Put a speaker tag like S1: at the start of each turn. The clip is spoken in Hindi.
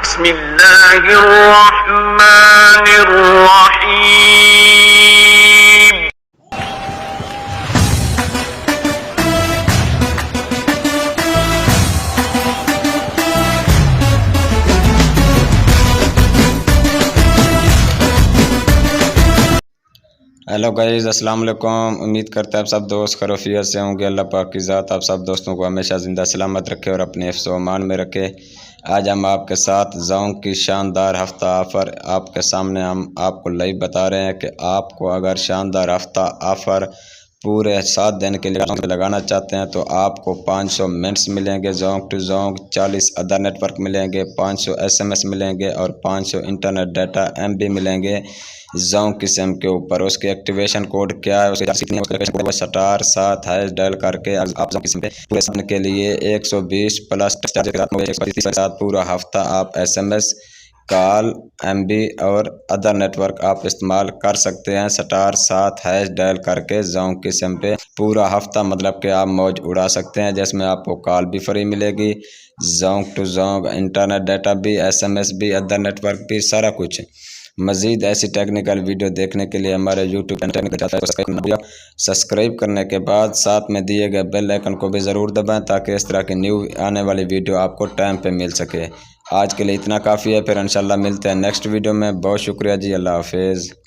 S1: बिस्मिल्लाहिर्रहमानिर्रहीम।
S2: हेलो गाइज़, अस्सलाम वालेकुम। उम्मीद करते हैं आप सब दोस्त खैरियत से होंगे। अल्लाह पाक की ज़ात आप सब दोस्तों को हमेशा ज़िंदा सलामत रखे और अपने हिफ्ज़ व अमान में रखे। आज हम आपके साथ ज़ोंक की शानदार हफ्ता ऑफ़र आपके सामने हम आपको लाइव बता रहे हैं कि आपको अगर शानदार हफ्ता ऑफ़र पूरे 7 दिन के लिए लगाना चाहते हैं तो आपको 500 मिनट्स मिलेंगे ज़ोंक टू ज़ोंक, 40 अदर नेटवर्क मिलेंगे, 500 SMS मिलेंगे और 500 इंटरनेट डाटा MB मिलेंगे ज़ोंक की सिम के ऊपर। उसके एक्टिवेशन कोड क्या है, उसके *7# डायल करके आप ज़ोंक की सिम पे पूरे दिन के लिए 120 प्लस के साथ पूरा हफ्ता आप SMS, कॉल, MB और अदर नेटवर्क आप इस्तेमाल कर सकते हैं। *7# डायल करके ज़ोंक की सिम पे पूरा हफ्ता मतलब कि आप मौज उड़ा सकते हैं, जिसमें आपको कॉल भी फ्री मिलेगी, ज़ोंक टू ज़ोंक इंटरनेट डाटा भी, SMS भी, अदर नेटवर्क भी, सारा कुछ। मज़ीद ऐसी टेक्निकल वीडियो देखने के लिए हमारे यूट्यूब चैनल सब्सक्राइब करने के बाद साथ में दिए गए बेल आइकन को भी ज़रूर दबाएं ताकि इस तरह की न्यू आने वाली वीडियो आपको टाइम पे मिल सके। आज के लिए इतना काफ़ी है, फिर इंशाल्लाह मिलते हैं नेक्स्ट वीडियो में। बहुत शुक्रिया जी, अल्लाह हाफिज़।